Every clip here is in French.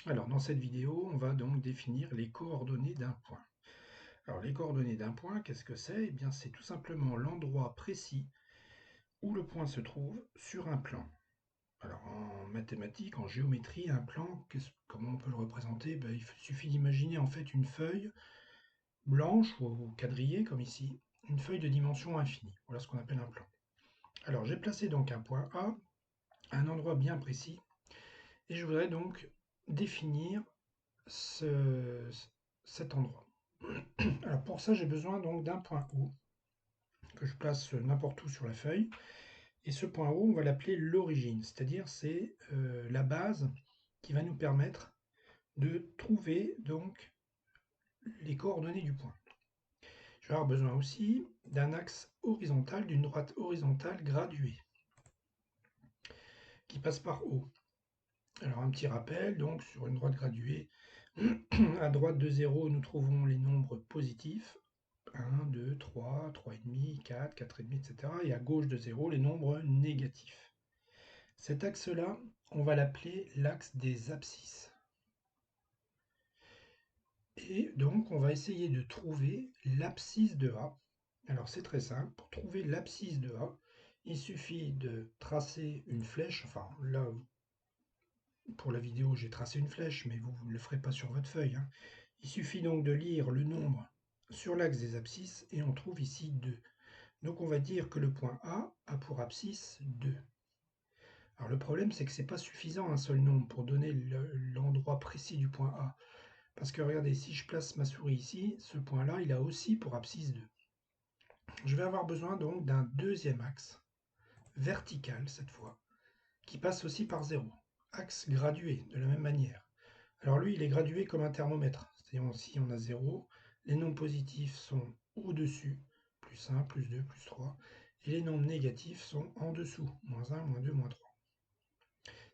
Alors, dans cette vidéo, on va donc définir les coordonnées d'un point. Alors, les coordonnées d'un point, qu'est-ce que c'est? Eh bien, c'est tout simplement l'endroit précis où le point se trouve sur un plan. Alors, en mathématiques, en géométrie, un plan, comment on peut le représenter? Ben, il suffit d'imaginer en fait une feuille blanche ou quadrillée, comme ici, une feuille de dimension infinie. Voilà ce qu'on appelle un plan. Alors, j'ai placé donc un point A à un endroit bien précis, et je voudrais donc définir cet endroit. Alors pour ça, j'ai besoin donc d'un point O que je place n'importe où sur la feuille. Et ce point O, on va l'appeler l'origine, c'est-à-dire c'est la base qui va nous permettre de trouver donc les coordonnées du point. Je vais avoir besoin aussi d'un axe horizontal, d'une droite horizontale graduée qui passe par O. Alors un petit rappel, donc sur une droite graduée, à droite de 0, nous trouvons les nombres positifs, 1, 2, 3, 3,5, 4, 4,5, etc. Et à gauche de 0, les nombres négatifs. Cet axe-là, on va l'appeler l'axe des abscisses. Et donc, on va essayer de trouver l'abscisse de A. Alors, c'est très simple. Pour trouver l'abscisse de A, il suffit de tracer une flèche. Enfin, là, pour la vidéo, j'ai tracé une flèche, mais vous ne le ferez pas sur votre feuille, hein. Il suffit donc de lire le nombre sur l'axe des abscisses et on trouve ici 2. Donc on va dire que le point A a pour abscisse 2. Alors le problème, c'est que ce n'est pas suffisant un seul nombre pour donner l'endroit précis du point A. Parce que regardez, si je place ma souris ici, ce point-là, il a aussi pour abscisse 2. Je vais avoir besoin donc d'un deuxième axe, vertical cette fois, qui passe aussi par 0. Axe gradué, de la même manière. Alors lui, il est gradué comme un thermomètre. C'est-à-dire si on a 0, les nombres positifs sont au-dessus, plus 1, plus 2, plus 3, et les nombres négatifs sont en dessous, moins 1, moins 2, moins 3.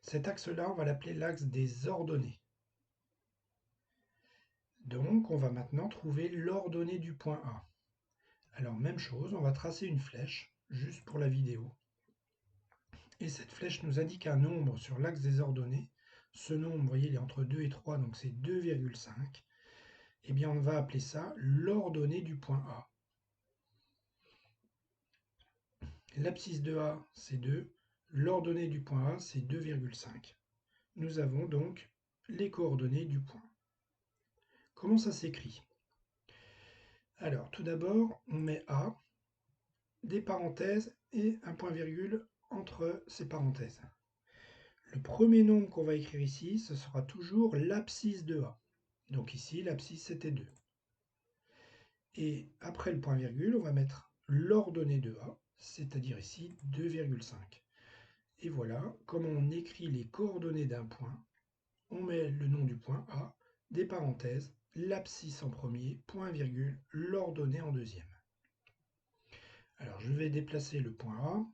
Cet axe-là, on va l'appeler l'axe des ordonnées. Donc, on va maintenant trouver l'ordonnée du point A. Alors, même chose, on va tracer une flèche, juste pour la vidéo. Et cette flèche nous indique un nombre sur l'axe des ordonnées. Ce nombre, vous voyez, il est entre 2 et 3, donc c'est 2,5. Eh bien, on va appeler ça l'ordonnée du point A. L'abscisse de A, c'est 2. L'ordonnée du point A, c'est 2,5. Nous avons donc les coordonnées du point. Comment ça s'écrit? Alors, tout d'abord, on met A, des parenthèses et un point-virgule entre ces parenthèses. Le premier nombre qu'on va écrire ici, ce sera toujours l'abscisse de A. Donc ici, l'abscisse, c'était 2. Et après le point-virgule, on va mettre l'ordonnée de A, c'est-à-dire ici 2,5. Et voilà comment on écrit les coordonnées d'un point. On met le nom du point A, des parenthèses, l'abscisse en premier, point-virgule, l'ordonnée en deuxième. Alors je vais déplacer le point A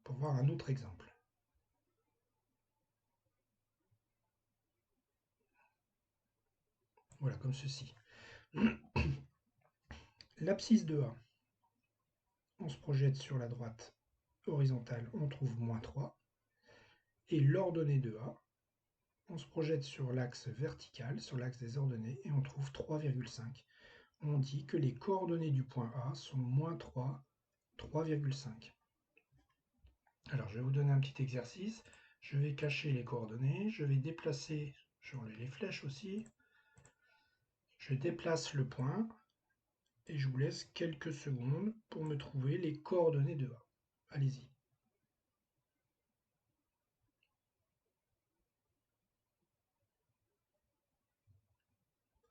pour voir un autre exemple. Voilà, comme ceci. L'abscisse de A, on se projette sur la droite horizontale, on trouve moins 3. Et l'ordonnée de A, on se projette sur l'axe vertical, sur l'axe des ordonnées, et on trouve 3,5. On dit que les coordonnées du point A sont moins 3, 3,5. Alors je vais vous donner un petit exercice. Je vais cacher les coordonnées, je vais déplacer, je vais enlever les flèches aussi. Je déplace le point et je vous laisse quelques secondes pour me trouver les coordonnées de A. Allez-y.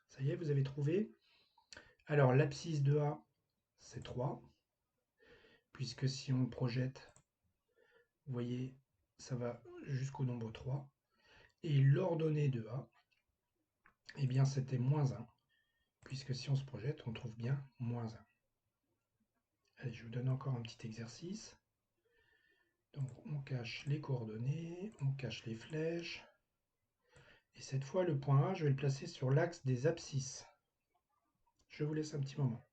Ça y est, vous avez trouvé? Alors l'abscisse de A, c'est 3, puisque si on projette, vous voyez, ça va jusqu'au nombre 3. Et l'ordonnée de A, eh bien c'était moins 1, puisque si on se projette, on trouve bien moins 1. Allez, je vous donne encore un petit exercice. Donc on cache les coordonnées, on cache les flèches. Et cette fois, le point A, je vais le placer sur l'axe des abscisses. Je vous laisse un petit moment.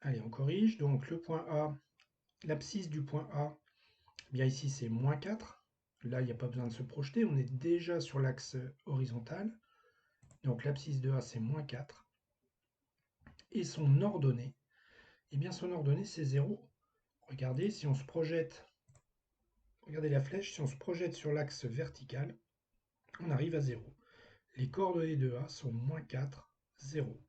Allez, on corrige. Donc le point A, l'abscisse du point A, eh bien ici c'est moins 4. Là, il n'y a pas besoin de se projeter, on est déjà sur l'axe horizontal. Donc l'abscisse de A, c'est moins 4. Et son ordonnée, eh bien son ordonnée, c'est 0. Regardez, si on se projette, regardez la flèche, si on se projette sur l'axe vertical, on arrive à 0. Les coordonnées de A sont moins 4, 0.